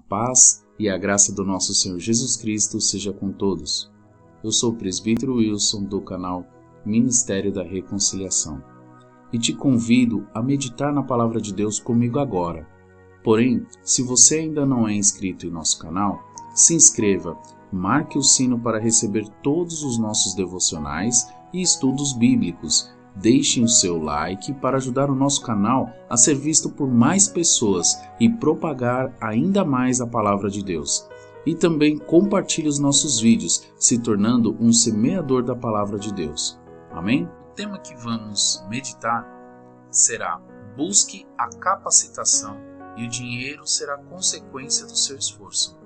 paz e a graça do nosso Senhor Jesus Cristo seja com todos. Eu sou o presbítero Wilson do canal Ministério da Reconciliação e te convido a meditar na Palavra de Deus comigo agora. Porém, se você ainda não é inscrito em nosso canal, se inscreva, marque o sino para receber todos os nossos devocionais e estudos bíblicos. Deixe o seu like para ajudar o nosso canal a ser visto por mais pessoas e propagar ainda mais a Palavra de Deus. E também compartilhe os nossos vídeos, se tornando um semeador da Palavra de Deus. Amém? O tema que vamos meditar será: busque a capacitação e o dinheiro será consequência do seu esforço.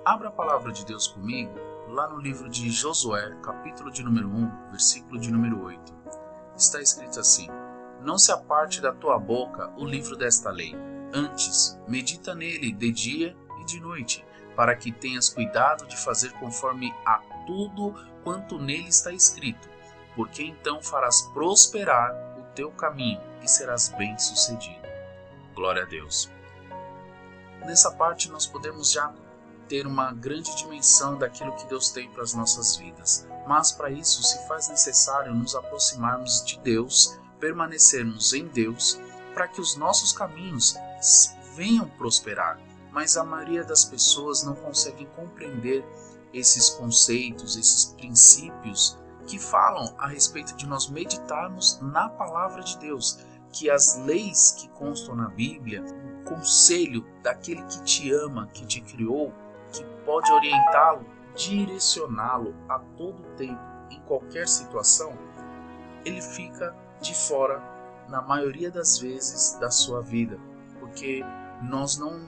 Abra a Palavra de Deus comigo lá no livro de Josué, capítulo de número 1, versículo de número 8. Está escrito assim: não se aparte da tua boca o livro desta lei, antes medita nele de dia e de noite, para que tenhas cuidado de fazer conforme a tudo quanto nele está escrito, porque então farás prosperar o teu caminho e serás bem-sucedido. Glória a Deus. Nessa parte nós podemos já ter uma grande dimensão daquilo que Deus tem para as nossas vidas. Mas para isso se faz necessário nos aproximarmos de Deus, permanecermos em Deus, para que os nossos caminhos venham prosperar. Mas a maioria das pessoas não conseguem compreender esses conceitos, esses princípios que falam a respeito de nós meditarmos na Palavra de Deus, que as leis que constam na Bíblia, o conselho daquele que te ama, que te criou, que pode orientá-lo, direcioná-lo a todo tempo, em qualquer situação, ele fica de fora na maioria das vezes da sua vida, porque nós não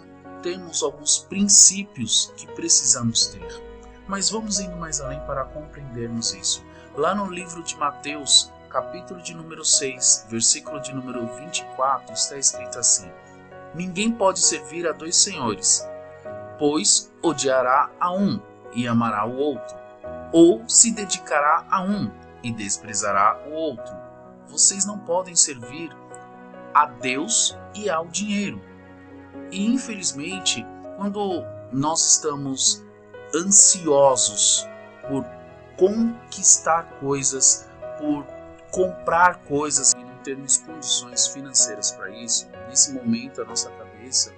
temos alguns princípios que precisamos ter. Mas vamos indo mais além para compreendermos isso. Lá no livro de Mateus, capítulo de número 6, versículo de número 24, está escrito assim: ninguém pode servir a dois senhores, pois odiará a um e amará o outro, ou se dedicará a um e desprezará o outro. Vocês não podem servir a Deus e ao dinheiro. E infelizmente, quando nós estamos ansiosos por conquistar coisas, por comprar coisas e não termos condições financeiras para isso, nesse momento a nossa cabeça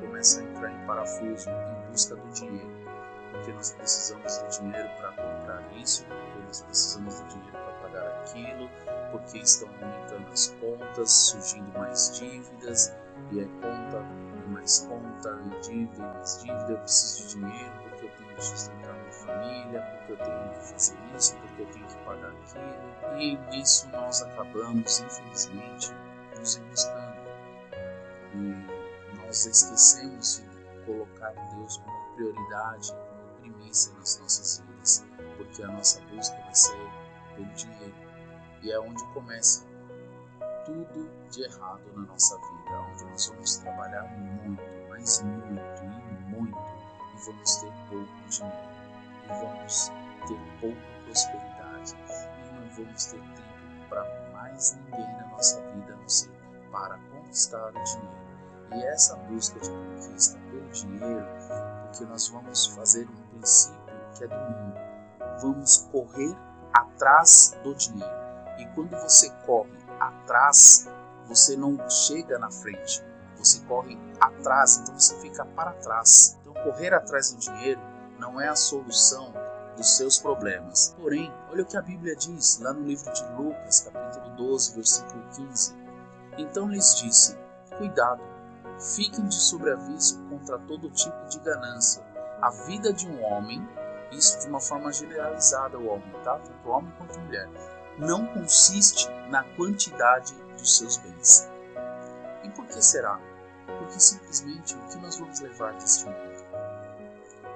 começa a entrar em parafuso em busca do dinheiro, porque nós precisamos do dinheiro para comprar isso, porque nós precisamos do dinheiro para pagar aquilo, porque estão aumentando as contas, surgindo mais dívidas, e é conta e mais conta, e dívida e mais dívida. Eu preciso de dinheiro porque eu tenho que sustentar minha família, porque eu tenho que fazer isso, porque eu tenho que pagar aquilo, e nisso nós acabamos, infelizmente, nos enroscando. E nós esquecemos de colocar Deus como prioridade, como primícia nas nossas vidas, porque a nossa busca vai ser pelo dinheiro. E é onde começa tudo de errado na nossa vida, onde nós vamos trabalhar muito, mas muito e muito, e vamos ter pouco dinheiro, e vamos ter pouca prosperidade, e não vamos ter tempo para mais ninguém na nossa vida, a não ser para conquistar o dinheiro. E essa busca de conquista pelo dinheiro, porque nós vamos fazer um princípio que é do mundo. Vamos correr atrás do dinheiro. E quando você corre atrás, você não chega na frente. Você corre atrás, então você fica para trás. Então correr atrás do dinheiro não é a solução dos seus problemas. Porém, olha o que a Bíblia diz lá no livro de Lucas, capítulo 12, versículo 15. Então lhes disse: cuidado, fiquem de sobreaviso contra todo tipo de ganância. A vida de um homem, isso de uma forma generalizada o homem, tá? Tanto homem quanto mulher, não consiste na quantidade dos seus bens. E por que será? Porque simplesmente o que nós vamos levar deste mundo.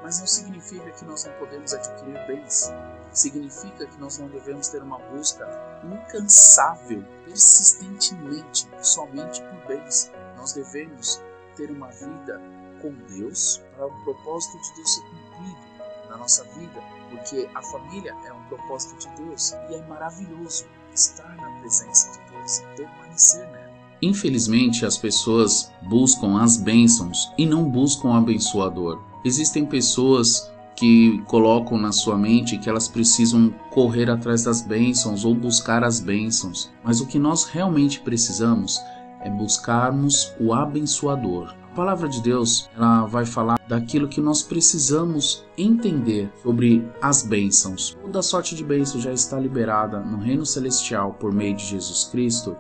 Mas não significa que nós não podemos adquirir bens. Significa que nós não devemos ter uma busca incansável, persistentemente, somente por bens. Nós devemos ter uma vida com Deus para o propósito de Deus ser cumprido na nossa vida, porque a família é um propósito de Deus e é maravilhoso estar na presença de Deus e permanecer nela. Infelizmente, as pessoas buscam as bênçãos e não buscam o abençoador. Existem pessoas que colocam na sua mente que elas precisam correr atrás das bênçãos ou buscar as bênçãos, mas o que nós realmente precisamos é buscarmos o abençoador. A palavra de Deus, ela vai falar daquilo que nós precisamos entender sobre as bênçãos. Toda sorte de bênção já está liberada no reino celestial por meio de Jesus Cristo.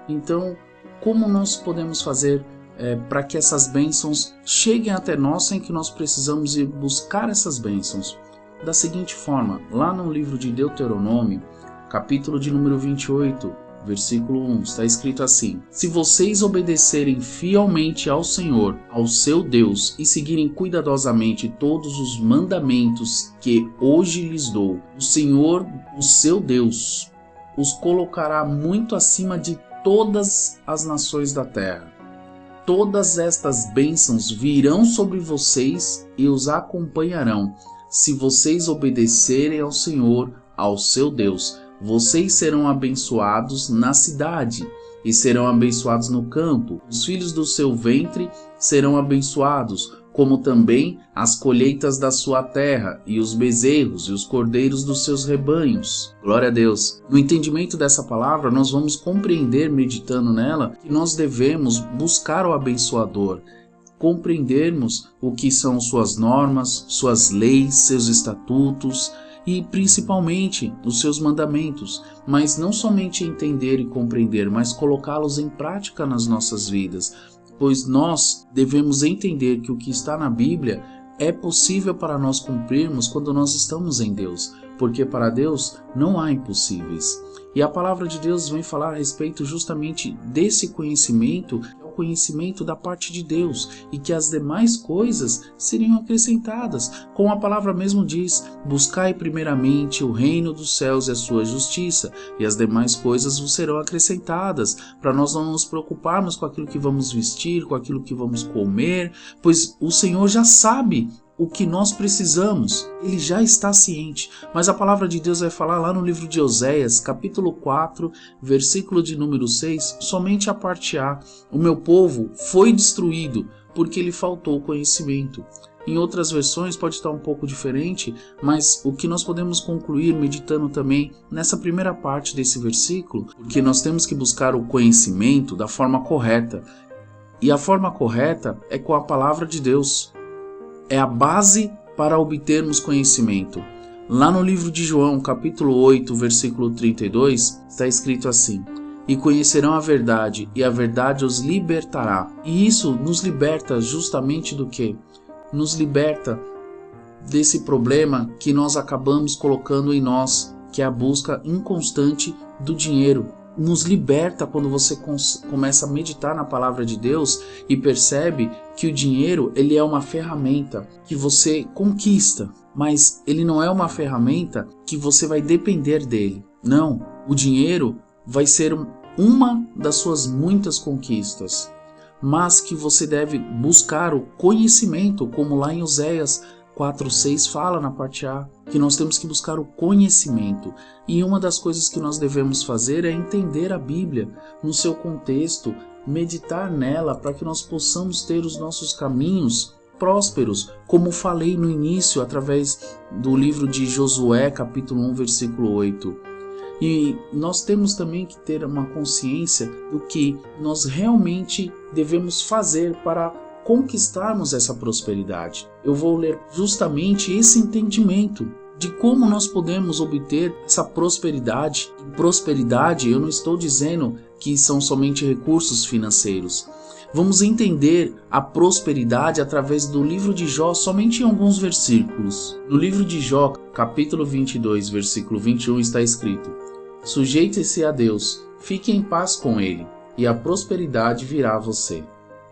Então, como nós podemos fazer para que essas bênçãos cheguem até nós sem que nós precisamos ir buscar essas bênçãos? Da seguinte forma, lá no livro de Deuteronômio, capítulo de número 28, versículo 1, está escrito assim: se vocês obedecerem fielmente ao Senhor, ao seu Deus, e seguirem cuidadosamente todos os mandamentos que hoje lhes dou, o Senhor, o seu Deus, os colocará muito acima de todas as nações da terra. Todas estas bênçãos virão sobre vocês e os acompanharão, se vocês obedecerem ao Senhor, ao seu Deus. Vocês serão abençoados na cidade e serão abençoados no campo. Os filhos do seu ventre serão abençoados, como também as colheitas da sua terra, e os bezerros e os cordeiros dos seus rebanhos. Glória a Deus! No entendimento dessa palavra, nós vamos compreender, meditando nela, que nós devemos buscar o abençoador, compreendermos o que são suas normas, suas leis, seus estatutos e principalmente os seus mandamentos, mas não somente entender e compreender, mas colocá-los em prática nas nossas vidas, pois nós devemos entender que o que está na Bíblia é possível para nós cumprirmos quando nós estamos em Deus, porque para Deus não há impossíveis. E a palavra de Deus vem falar a respeito justamente desse conhecimento, o conhecimento da parte de Deus, e que as demais coisas seriam acrescentadas. Como a palavra mesmo diz: buscai primeiramente o reino dos céus e a sua justiça, e as demais coisas vos serão acrescentadas, para nós não nos preocuparmos com aquilo que vamos vestir, com aquilo que vamos comer, pois o Senhor já sabe o que nós precisamos, ele já está ciente. Mas a palavra de Deus vai falar lá no livro de Oséias, capítulo 4, versículo de número 6, somente a parte A: o meu povo foi destruído porque lhe faltou conhecimento. Em outras versões pode estar um pouco diferente, mas o que nós podemos concluir meditando também nessa primeira parte desse versículo, porque nós temos que buscar o conhecimento da forma correta. E a forma correta é com a palavra de Deus. É a base para obtermos conhecimento. Lá no livro de João, capítulo 8, versículo 32, está escrito assim: e conhecerão a verdade, e a verdade os libertará. E isso nos liberta justamente do quê? Nos liberta desse problema que nós acabamos colocando em nós, que é a busca inconstante do dinheiro. Nos liberta quando você começa a meditar na palavra de Deus e percebe que o dinheiro, ele é uma ferramenta que você conquista, mas ele não é uma ferramenta que você vai depender dele. Não, o dinheiro vai ser uma das suas muitas conquistas, mas que você deve buscar o conhecimento, como lá em Oséias 4:6 fala na parte A, que nós temos que buscar o conhecimento. E uma das coisas que nós devemos fazer é entender a Bíblia no seu contexto, meditar nela para que nós possamos ter os nossos caminhos prósperos, como falei no início através do livro de Josué, capítulo 1, versículo 8. E nós temos também que ter uma consciência do que nós realmente devemos fazer para conquistarmos essa prosperidade. Eu vou ler justamente esse entendimento de como nós podemos obter essa prosperidade. E prosperidade, eu não estou dizendo que são somente recursos financeiros. Vamos entender a prosperidade através do livro de Jó, somente em alguns versículos. No livro de Jó, capítulo 22, versículo 21, está escrito: sujeite-se a Deus, fique em paz com Ele, e a prosperidade virá a você.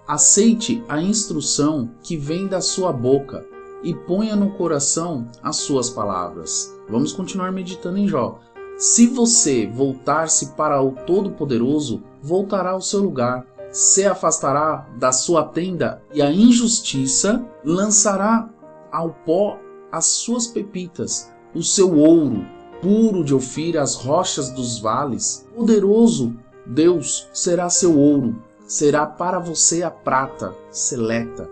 Aceite a instrução que vem da sua boca e ponha no coração as suas palavras. Vamos continuar meditando em Jó. Se você voltar-se para o Todo-Poderoso, voltará ao seu lugar, se afastará da sua tenda, e a injustiça lançará ao pó as suas pepitas, o seu ouro puro de Ofir, as rochas dos vales. Poderoso Deus será seu ouro, será para você a prata seleta.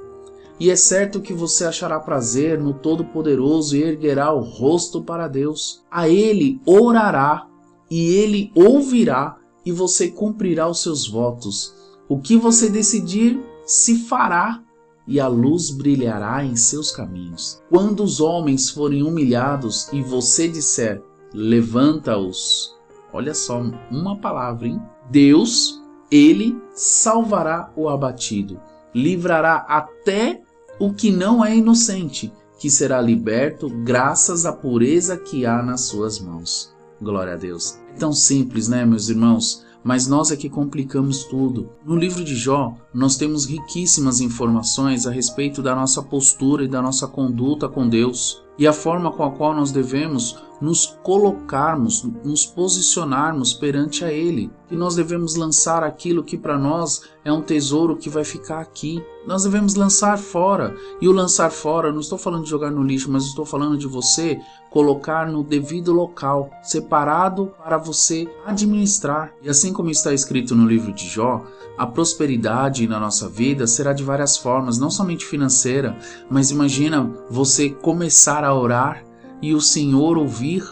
E é certo que você achará prazer no Todo-Poderoso e erguerá o rosto para Deus. A Ele orará e Ele ouvirá e você cumprirá os seus votos. O que você decidir se fará e a luz brilhará em seus caminhos. Quando os homens forem humilhados e você disser, levanta-os. Olha só, uma palavra, hein? Deus, Ele salvará o abatido, livrará até o que não é inocente, que será liberto graças à pureza que há nas suas mãos. Glória a Deus. É tão simples, né, meus irmãos? Mas nós é que complicamos tudo. No livro de Jó, nós temos riquíssimas informações a respeito da nossa postura e da nossa conduta com Deus e a forma com a qual nós devemos nos colocarmos, nos posicionarmos perante a Ele. E nós devemos lançar aquilo que para nós é um tesouro que vai ficar aqui. Nós devemos lançar fora. E o lançar fora, não estou falando de jogar no lixo, mas estou falando de você colocar no devido local, separado para você administrar. E assim como está escrito no livro de Jó, a prosperidade na nossa vida será de várias formas, não somente financeira, mas imagina você começar a orar e o Senhor ouvir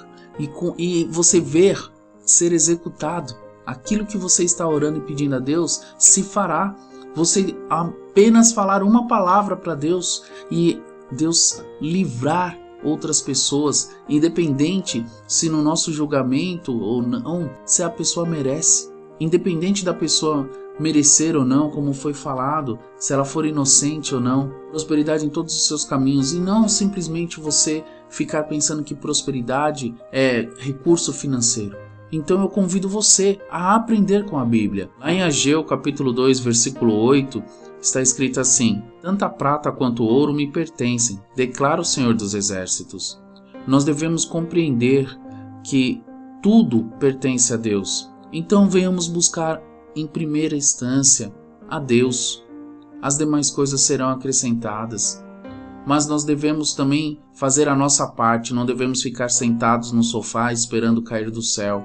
e você ver ser executado. Aquilo que você está orando e pedindo a Deus se fará. Você apenas falar uma palavra para Deus e Deus livrar outras pessoas, independente se no nosso julgamento ou não, se a pessoa merece. Independente da pessoa merecer ou não, como foi falado, se ela for inocente ou não, prosperidade em todos os seus caminhos, e não simplesmente você ficar pensando que prosperidade é recurso financeiro. Então eu convido você a aprender com a Bíblia. Lá em Ageu capítulo 2, versículo 8, está escrito assim: tanto a prata quanto o ouro me pertencem, declara o Senhor dos Exércitos. Nós devemos compreender que tudo pertence a Deus. Então venhamos buscar em primeira instância a Deus. As demais coisas serão acrescentadas. Mas nós devemos também fazer a nossa parte, não devemos ficar sentados no sofá esperando cair do céu.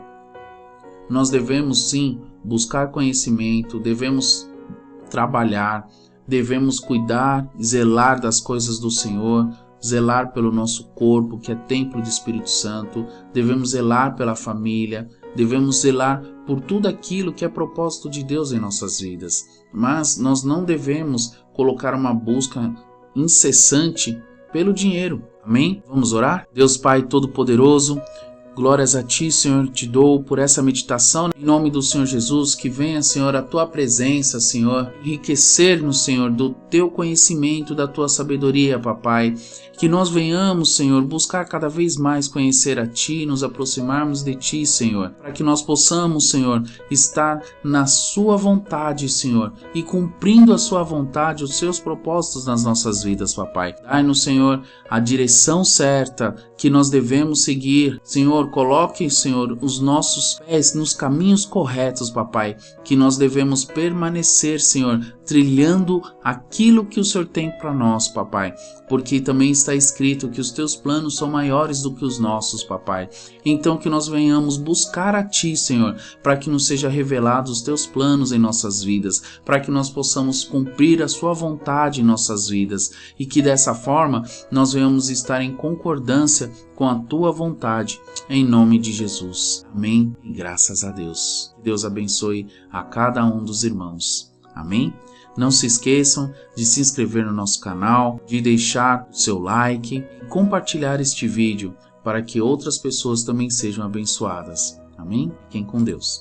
Nós devemos sim buscar conhecimento, devemos trabalhar, devemos cuidar, zelar das coisas do Senhor, zelar pelo nosso corpo, que é templo do Espírito Santo, devemos zelar pela família, devemos zelar por tudo aquilo que é propósito de Deus em nossas vidas. Mas nós não devemos colocar uma busca incessante pelo dinheiro. Amém? Vamos orar? Deus Pai Todo-Poderoso, glórias a Ti, Senhor, te dou por essa meditação. Em nome do Senhor Jesus, que venha, Senhor, a Tua presença, Senhor, enriquecer-nos, Senhor, do Teu conhecimento, da Tua sabedoria, Papai. Que nós venhamos, Senhor, buscar cada vez mais conhecer a Ti, nos aproximarmos de Ti, Senhor, para que nós possamos, Senhor, estar na Sua vontade, Senhor, e cumprindo a Sua vontade, os Seus propósitos nas nossas vidas, Papai. Dai-nos, Senhor, a direção certa que nós devemos seguir. Senhor, coloque, Senhor, os nossos pés nos caminhos corretos, Papai, que nós devemos permanecer, Senhor, trilhando aquilo que o Senhor tem para nós, Papai, porque também está escrito que os Teus planos são maiores do que os nossos, Papai. Então que nós venhamos buscar a Ti, Senhor, para que nos seja revelado os Teus planos em nossas vidas, para que nós possamos cumprir a Sua vontade em nossas vidas e que dessa forma nós venhamos estar em concordância com a Tua vontade, em nome de Jesus. Amém e graças a Deus. Que Deus abençoe a cada um dos irmãos. Amém? Não se esqueçam de se inscrever no nosso canal, de deixar o seu like e compartilhar este vídeo para que outras pessoas também sejam abençoadas. Amém? Fiquem com Deus.